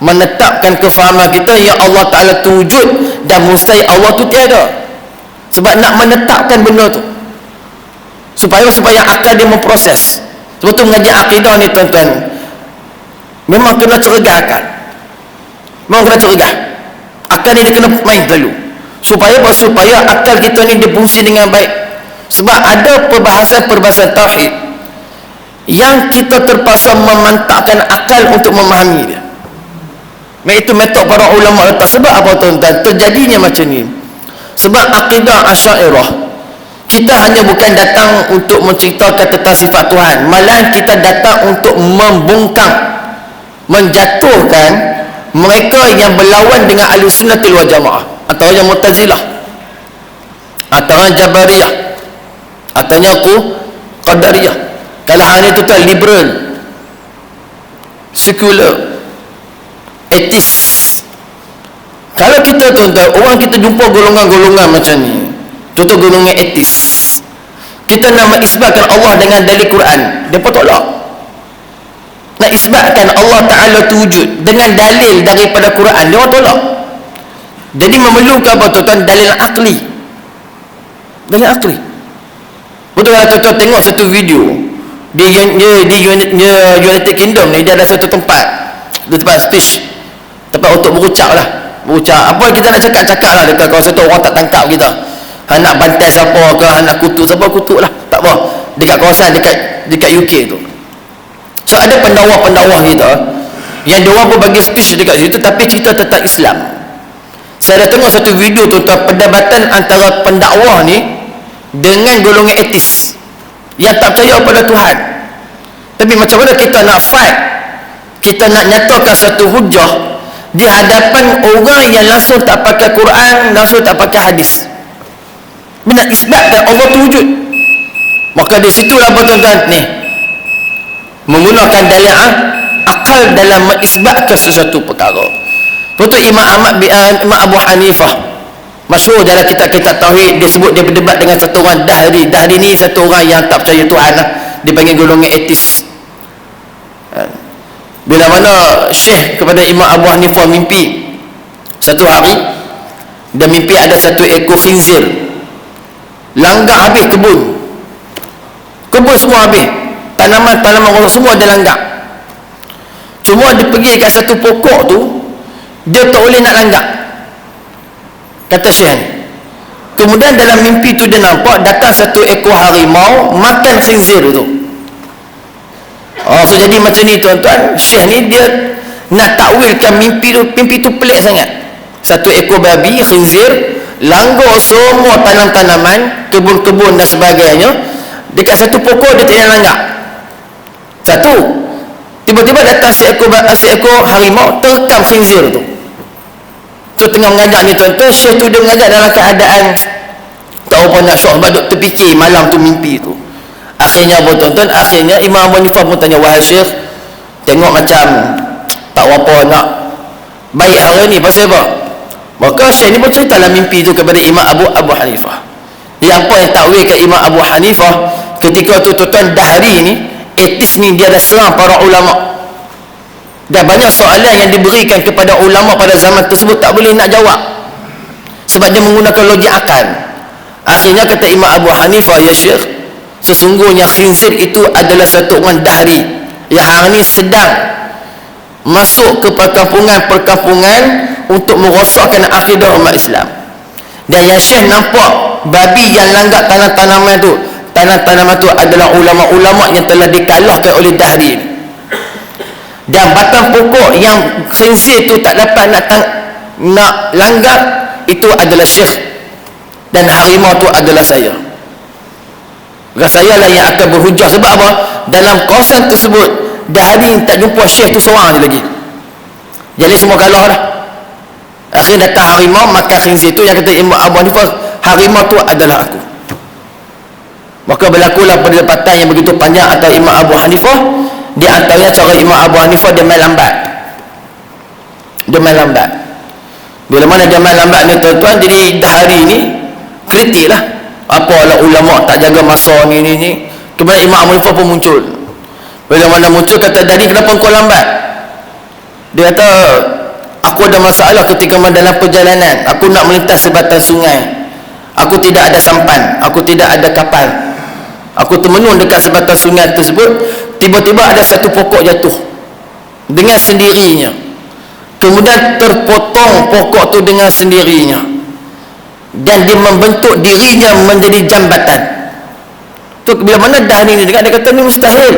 Speaker 1: menetapkan kefahaman kita yang Allah Ta'ala tu wujud dan mustahil Allah tu tiada. Sebab nak menetapkan benda tu supaya akal dia memproses. Sebab tu mengaji akidah ni tuan-tuan, memang kena cergah akal. Memang kena cergah. Akal ni dia kena main dulu. Supaya akal kita ni berfungsi dengan baik. Sebab ada perbahasan tauhid yang kita terpaksa memantapkan akal untuk memahami dia. Itu metod para ulama letak. Sebab apa tuan-tuan? Terjadinya macam ni. Sebab akidah Asy'ariyah, kita hanya bukan datang untuk menceritakan tentang sifat Tuhan, malahan kita datang untuk membungkam, menjatuhkan mereka yang berlawan dengan Ahlussunnatul wal Jamaah, atau yang Mu'tazilah, atau yang Jabariyah, atau yang Qadariyah. Kalau hanya itu tuan, liberal, sekular, etis. Kalau kita tuan-tuan, orang kita jumpa golongan-golongan macam ni, contoh golongan etis, kita nak mengisbatkan Allah dengan dalil Quran, mereka tolak. Nak isbatkan Allah Ta'ala tu wujud dengan dalil daripada Quran, dia tolak. Jadi memerlukan apa tuan-tuan? Dalil akli. Dalil akli. Betul kalau tuan-tuan tengok satu video di United Kingdom ni, dia ada satu tempat, speech, tempat untuk berucap lah. Berucap apa kita nak cakap lah dekat kawasan tu, orang tak tangkap kita. Nak bantai siapa ke, nak kutuk siapa, kutuk lah, tak apa. Dekat kawasan dekat UK tu. So ada pendakwa-pendakwa kita yang diorang pun bagi speech dekat situ, tapi cerita tentang Islam. Saya dah tengok satu video tuan-tuan, perdebatan antara pendakwa ni dengan golongan etis yang tak percaya pada Tuhan. Tapi macam mana kita nak fight, kita nak nyatakan satu hujah di hadapan orang yang langsung tak pakai Quran, langsung tak pakai hadis, nak isbatkan Allah tu wujud. Maka di situlah tuan-tuan ni menggunakan dalil akal dalam mengisbatkan sesuatu perkara. Betul Imam Abu Hanifah masyhur dalam kitab-kitab tauhid, dia sebut dia berdebat dengan satu orang Dahri. Dahri ni satu orang yang tak percaya Tuhan lah, dia panggil golongan etis. Bila mana Syekh kepada Imam Abu Hanifah mimpi, Satu hari dia mimpi ada satu ekor khinzir langgak habis kebun semua habis, tanaman orang semua dia langgak. Cuma dia pergi kat satu pokok tu, dia tak boleh nak langgak, kata Syekh. Kemudian dalam mimpi tu dia nampak datang satu ekor harimau makan khinzir tu. So jadi macam ni tuan-tuan, Syekh ni dia nak takwilkan mimpi tu pelik sangat. Satu ekor babi khinzir langgar semua tanam-tanaman, kebun-kebun dan sebagainya. Dekat satu pokok dia tidak langgak. Satu, tiba-tiba datang seekor harimau terkam khinzir tu. So tengah mengajar ni tuan-tuan, Syekh tu dia mengajar dalam keadaan tak apa nak syok, sebab duk terfikir malam tu mimpi tu. Akhirnya apa tuan-tuan? Akhirnya Imam Abu Hanifah pun tanya, wahai Syekh, tengok macam tak apa nak baik hari ni, pasal apa? Maka Syekh ni pun cerita dalam mimpi tu kepada Imam Abu Hanifah. Yang apa yang takwilkan Imam Abu Hanifah ketika tu tuan-tuan, Dahri ni etis ni dia dah serang para ulama, dan banyak soalan yang diberikan kepada ulama pada zaman tersebut tak boleh nak jawab sebab dia menggunakan logik akal. Akhirnya kata Imam Abu Hanifah, ya Syekh, sesungguhnya khinzir itu adalah satu orang Dahri yang hari ni sedang masuk ke perkampungan untuk merosakkan akidah umat Islam. Dan yang Syekh nampak babi yang langgak tanam-tanaman tu adalah ulama-ulama yang telah dikalahkan oleh Dahri. Dan batang pokok yang khinzir tu tak dapat nak langgak itu adalah Syekh, dan harimau tu adalah saya. Saya lah yang akan berhujah. Sebab apa? Dalam kawasan tersebut Dahri tak jumpa Syekh tu seorang je lagi, jadi semua kalah dah. Akhirnya datang harimau makan khinzir tu. Yang kata Imam Abu Hanifah, harimau tu adalah aku. Maka berlakulah perdebatan yang begitu panjang antara Imam Abu Hanifah. Di antaranya cara Imam Abu Hanifah, dia main lambat. Bila mana dia main lambat ni tuan-tuan, jadi Dahri ni kritik lah, apalah ulama tak jaga masa ni. Kemudian Imam Abu Hanifah pun muncul. Bila mana muncul, kata, Dahri kenapa kau lambat? Dia kata, aku ada masalah ketika dalam perjalanan. Aku nak melintas sebatang sungai, aku tidak ada sampan, aku tidak ada kapal. Aku termenung dekat sebatang sungai tersebut. Tiba-tiba ada satu pokok jatuh dengan sendirinya. Kemudian terpotong pokok tu dengan sendirinya, dan dia membentuk dirinya menjadi jambatan. Tu bila mana Dahri ni dengar, dia kata ni mustahil.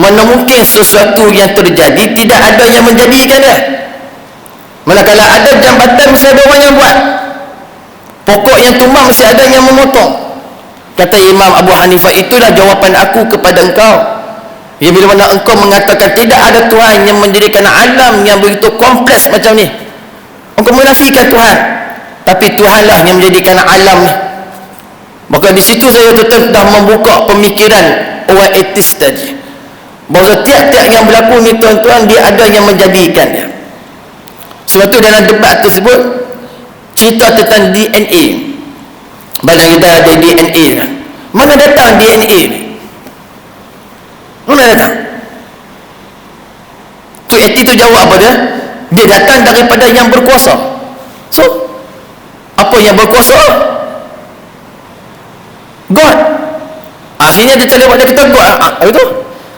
Speaker 1: Mana mungkin sesuatu yang terjadi tidak ada yang menjadikan dia. Manakala ada jambatan, mesti ada orang yang buat. Pokok yang tumbang, mesti ada yang memotong. Kata Imam Abu Hanifah, itulah jawapan aku kepada engkau. Ya, bila mana engkau mengatakan tidak ada Tuhan yang mendirikan alam yang begitu kompleks macam ni, engkau menafikan Tuhan, tapi Tuhanlah yang menjadikan alam ni. Maka di situ saya tetap dah membuka pemikiran orang etis tadi, bahawa tiap-tiap yang berlaku ni tuan-tuan, dia ada yang menjadikan dia. Sebab tu dalam debat tersebut cerita tentang DNA. Badan kita ada DNA kan? Mana datang DNA ni? Mana datang? Tu itu jawab apa dia? Dia datang daripada yang berkuasa. So, apa yang berkuasa? God. Akhirnya dia cakap, dia kata God. Itu?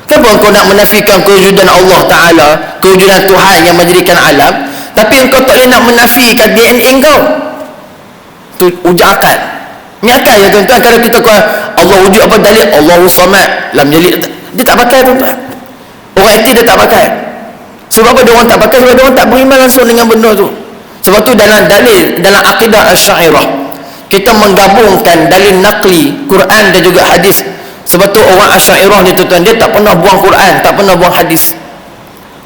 Speaker 1: Kenapa kau nak menafikan kewujudan Allah Ta'ala, kewujudan Tuhan yang menjadikan alam, tapi engkau tak boleh nak menafikan DNA engkau? Tu ujar akal. Ni akal ya tuan-tuan. Kalau kita kata Allah wujud, apa dalil? Allahu samad lam yalid, dia tak pakai tuan-tuan. Orang etis dia tak pakai. Sebab apa dia orang tak pakai? Sebab dia orang tak beriman langsung dengan benda tu. Sebab tu dalam dalil, dalam akidah Asy'ariyah, kita menggabungkan dalil naqli, Quran dan juga hadis. Sebab tu orang Asy'ariyah ni tuan-tuan, dia tak pernah buang Quran, tak pernah buang hadis.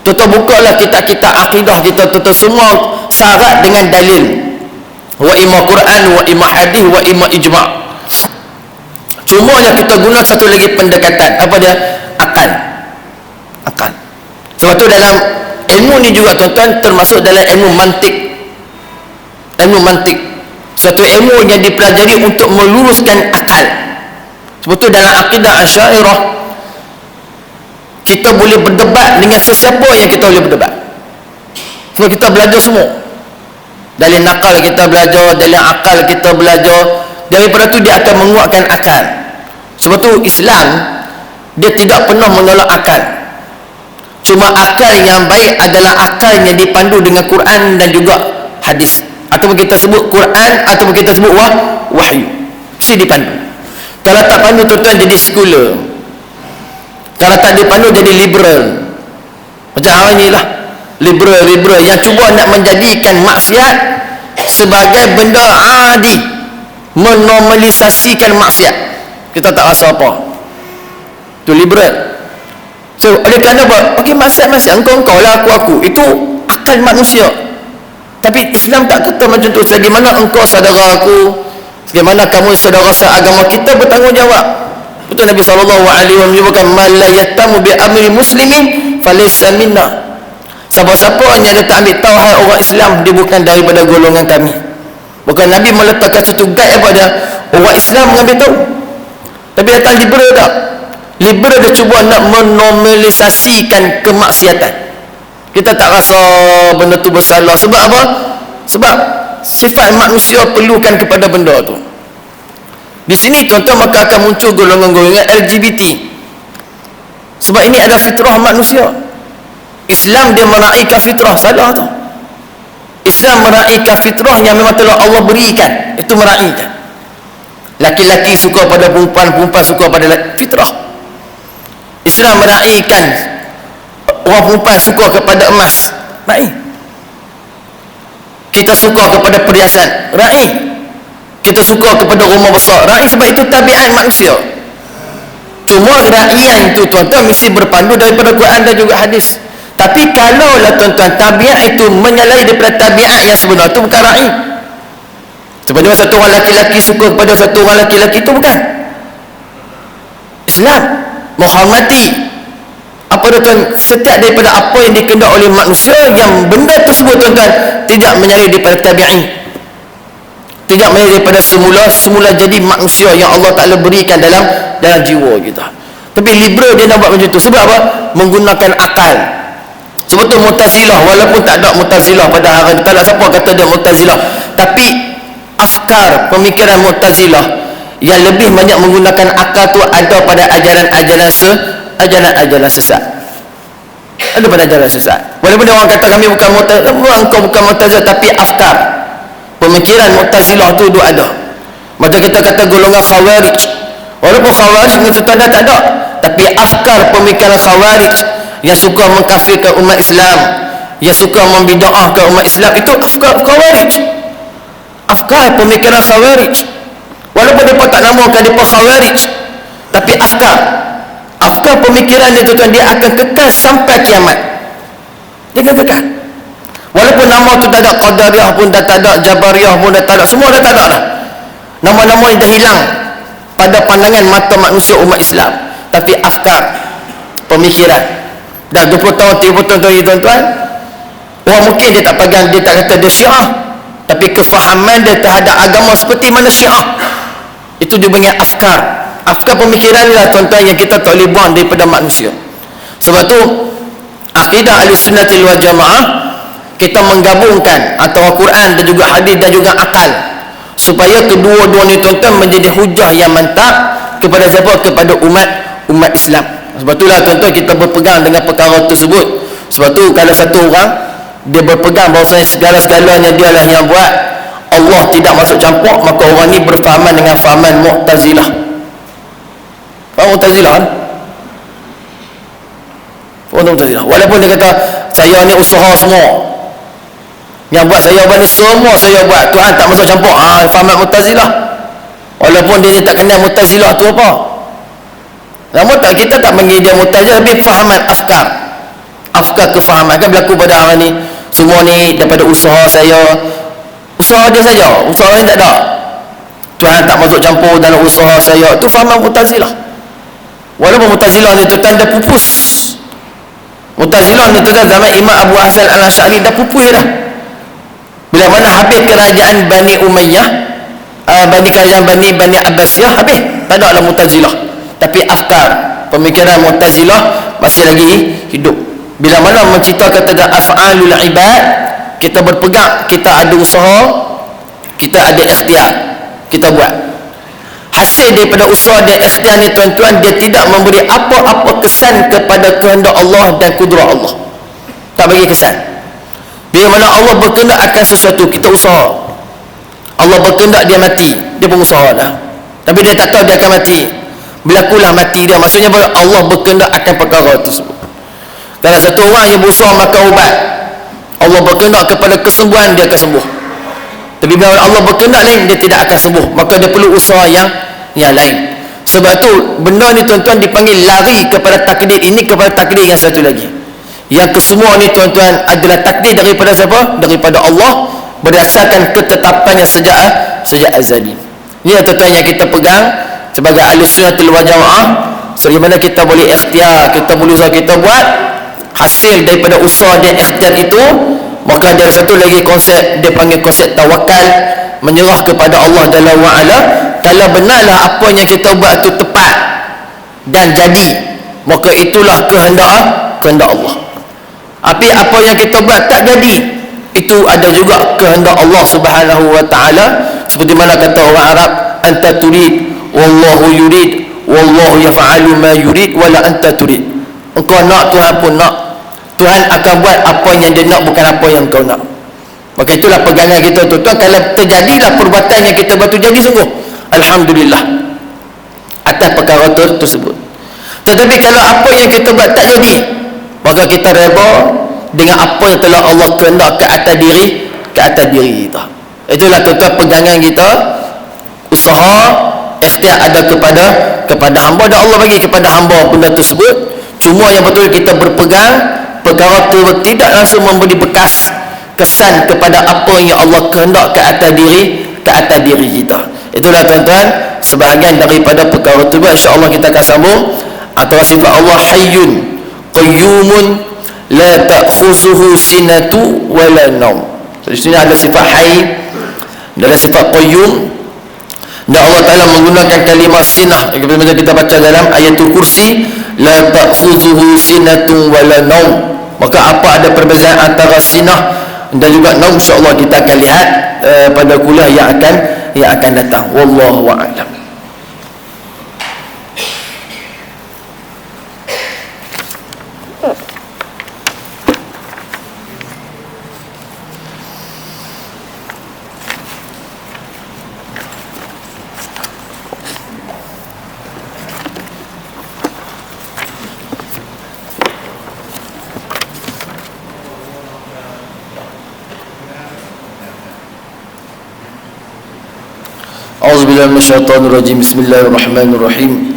Speaker 1: Tuan-tuan bukalah kitab-kitab akidah kita, tuan-tuan, semua syarat dengan dalil. Wa imma Quran, wa imma hadis, wa imma ijma'. Cumanya kita guna satu lagi pendekatan. Apa dia? Akal. Sebab tu dalam ilmu ni juga tuan-tuan, termasuk dalam ilmu mantik. Satu ilmu yang dipelajari untuk meluruskan akal. Sebab tu dalam akidah Asy'ariyah, kita boleh berdebat dengan sesiapa yang kita boleh berdebat. Sebab kita belajar semua. Dari nakal kita belajar, dari akal kita belajar. Daripada tu dia akan menguatkan akal. Sebab tu Islam dia tidak pernah menolak akal. Cuma akal yang baik adalah akal yang dipandu dengan Quran dan juga hadis. Ataupun kita sebut Quran, ataupun kita sebut wahyu. Mesti dipandu. Kalau tak pandu, tuan-tuan jadi sekular. Kalau tak dipandu, jadi liberal. Macam hari ni lah, liberal yang cuba nak menjadikan maksiat sebagai benda adi, menormalisasikan maksiat. Kita tak rasa apa. Tu liberal. So oleh kerana buat okey, maksiat engkau lah, aku itu akal manusia. Tapi Islam tak kata macam tu. Sebagaimana engkau saudara aku, sebagaimana kamu saudara seagama, kita bertanggungjawab. Betul Nabi SAW menyebutkan man la yattamu bi amri muslimin falaysa minna. Siapa-siapa yang dia tak ambil tahu hal orang Islam, dia bukan daripada golongan kami. Bukan Nabi meletakkan satu guide kepada orang Islam mengambil tahu. Tapi datang liberal tak? Liberal dia cuba nak menormalisasikan kemaksiatan. Kita tak rasa benda tu bersalah. Sebab apa? Sebab sifat manusia perlukan kepada benda tu. Di sini tuan-tuan maka akan muncul golongan-golongan LGBT. Sebab ini adalah fitrah manusia. Islam dia meraihkan fitrah, salah tu. Islam meraihkan fitrah yang memang telah Allah berikan. Itu meraihkan. Laki-laki suka pada perempuan, perempuan suka pada fitrah. Islam meraihkan orang perempuan suka kepada emas, raih. Kita suka kepada perhiasan, raih. Kita suka kepada rumah besar, raih. Sebab itu tabiat manusia. Cuma raian itu tuan-tuan mesti berpandu daripada Quran dan juga hadis. Tapi kalaulah tuan-tuan tabiat itu menyalahi daripada tabiat yang sebenar, itu bukan raih. Sebenarnya satu orang laki-laki suka kepada satu orang laki-laki, itu bukan Islam. Menghormati apa dia tuan, setiap daripada apa yang dikehendak oleh manusia, yang benda tersebut tuan-tuan tidak menyalahi daripada tabi'in, tidak menyalahi daripada semula jadi manusia yang Allah Ta'ala berikan dalam jiwa kita. Tapi liberal dia nak buat macam tu. Sebab apa? Menggunakan akal. Sebab tu Mu'tazilah, walaupun tak ada Mu'tazilah pada hari ini, tak ada siapa kata dia Mu'tazilah, tapi afkar pemikiran Mu'tazilah yang lebih banyak menggunakan akal tu ada pada ajaran-ajaran sesat. Ada pada ajaran sesat. Walaupun orang kata kami bukan Mu'tazilah, engkau bukan Mu'tazilah, tapi afkar pemikiran Mu'tazilah tu ada. Macam kita kata golongan Khawarij. Walaupun Khawarij itu tanda tak ada, tapi afkar pemikiran Khawarij yang suka mengkafirkan umat Islam, yang suka membid'ahkan umat Islam, itu afkar Khawarij. Afkar pemikiran Khawarij. Walaupun mereka tak namakan mereka Khawarij, tapi afkar pemikiran dia tuan-tuan, dia akan kekal sampai kiamat. Dia akan kekal. Walaupun nama tu tak ada, Qadariyah pun dah tak ada, Jabariyah pun dah tak ada, semua dah tak ada dah. Nama-nama ni dah hilang pada pandangan mata manusia umat Islam. Tapi afkar pemikiran dah 20 tahun 30 tahun tuan-tuan, orang mungkin dia tak pegang, dia tak kata dia Syiah, tapi kefahaman dia terhadap agama seperti mana Syiah, itu dia panggil afkar. Afkar pemikiran ni lah tuan-tuan yang kita tak boleh buang daripada manusia. Sebab tu akidah Ahlussunnah wal Jamaah, kita menggabungkan antara Quran dan juga hadis dan juga akal, supaya kedua-dua ni tuan-tuan menjadi hujah yang mantap kepada siapa? Kepada umat Islam. Sebab itulah tuan-tuan kita berpegang dengan perkara tersebut. Sebab tu kalau satu orang dia berpegang bahawasanya segala-segalanya dialah yang buat, Allah tidak masuk campur, maka orang ni berfahaman dengan fahaman Mu'tazilah. Faham Mu'tazilah kan? Faham Mu'tazilah. Walaupun dia kata saya ni usaha semua, yang buat saya buat ni semua saya buat, Tuhan tak masuk campur, fahaman Mu'tazilah. Walaupun dia tak kenal Mu'tazilah tu apa. Namun tak, kita tak panggil dia Mu'tazilah, tapi fahaman afkar kefahaman. Kan berlaku pada hari ni, semua ni daripada usaha saya, usaha dia saja, usaha lain tak ada, Tuhan tak masuk campur dalam usaha saya. Itu fahaman Mu'tazilah. Walaupun Mu'tazilah ni tuan-tuan dah pupus. Mu'tazilah ni tuan-tuan zaman Imam Abu Hasan Al-Asy'ari dah pupus dah. Bila mana habis kerajaan Bani Umayyah, Bani Abbasiyah, habis, tak ada lah Mu'tazilah. Tapi afkar pemikiran Mu'tazilah masih lagi hidup. Bila mana menceritakan tentang af'alul ibad, kita berpegang, kita ada usaha, kita ada ikhtiar, kita buat. Hasil daripada usaha dan ikhtiar ni tuan-tuan, dia tidak memberi apa-apa kesan kepada kehendak Allah dan kudrah Allah. Tak bagi kesan. Bila mana Allah berkehendak akan sesuatu, kita usaha. Allah berkehendak dia mati, dia pun usaha dah. Tapi dia tak tahu dia akan mati. Berlakulah mati dia. Maksudnya Allah berkehendak akan perkara tersebut. Kalau satu orang yang berusaha makan ubat, Allah berkehendak kepada kesembuhan, dia akan sembuh. Tapi bila Allah berkehendak lain, dia tidak akan sembuh. Maka dia perlu usaha yang lain. Sebab tu benda ni tuan-tuan dipanggil lari kepada takdir. Ini kepada takdir yang satu lagi. Yang kesemua ni tuan-tuan adalah takdir daripada siapa? Daripada Allah, berdasarkan ketetapannya sejak azali. Ini tuan-tuan yang kita pegang sebagai ahli sunnatul wal jamaah. Selagi mana kita boleh ikhtiar, kita boleh usaha, kita buat hasil daripada usaha dan ikhtiar itu, maka ada satu lagi konsep, dia panggil konsep tawakal, menyerah kepada Allah Jalla wa Ala. Kalau benarlah apa yang kita buat itu tepat dan jadi, maka itulah kehendak Allah. Tapi apa yang kita buat tak jadi, itu ada juga kehendak Allah Subhanahu wa taala. Seperti mana kata orang Arab, anta turid wallahu yurid, wallahu yaf'alu ma yurid wala anta turid. Engkau nak, Tuhan pun nak. Tuhan akan buat apa yang dia nak, bukan apa yang kau nak. Maka itulah pegangan kita tuan-tuan. Kalau terjadilah perbuatan yang kita buat tu jadi sungguh, alhamdulillah atas perkara tersebut. Tetapi kalau apa yang kita buat tak jadi, maka kita reba dengan apa yang telah Allah kehendak ke atas diri kita. Itulah tuan-tuan pegangan kita. Usaha ikhtiar ada kepada hamba, dan Allah bagi kepada hamba benda tersebut. Cuma yang betul kita berpegang perkara itu tidak langsung memberi bekas kesan kepada apa yang Allah kehendak ke atas diri kita. Itulah tuan-tuan sebahagian daripada perkara itu. InsyaAllah kita akan sambung antara sifat Allah hayyun qayyumun la ta'khuzuhu sinatu wala naum. Di sini ada sifat hayy, ada sifat qayyum, dan Allah Ta'ala menggunakan kalimah sinah. Macam kita baca dalam ayatul kursi, la ta'khuzuhu sinatun wala naum. Maka apa ada perbezaan antara sinah dan juga naum, insya-Allah kita akan lihat pada kuliah yang akan datang. Wallahu a'lam. A'udzubillahi minasyaitonir rajim. Bismillahirrahmanirrahim.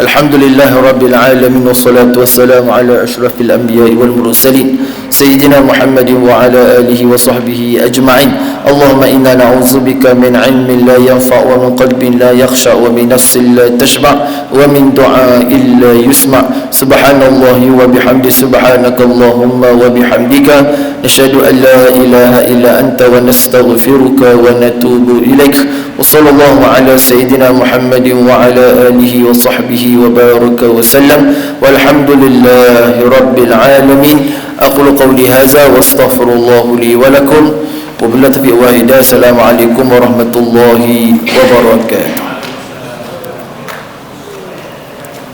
Speaker 1: Alhamdulillahi rabbil alamin, wassalatu wassalamu ala asyrafil anbiya'i wal mursalin sayyidina Muhammadin wa ala alihi wa sahbihi ajma'in. Allahumma inna na'udzubika min 'ilmin la yanfa' wa min qalbin la yakhsha' wa min nafsin la tashba' wa min du'a'in la yusma'. Subhanallahi wa bihamdi, subhanakallahumma wa bihamdika, nashhadu an la ilaha illa anta wa nastaghfiruka wa natubu ilaik. Wa sallallahu ala sayyidina Muhammadin wa ala alihi wa sahbihi wa baraka wa sallam, walhamdulillahi rabbil alamin. Aqulu qawli hadza wa astaghfirullahu li wa lakum wa billahi taufiq wa hidayah. Assalamualaikum warahmatullahi wabarakatuh.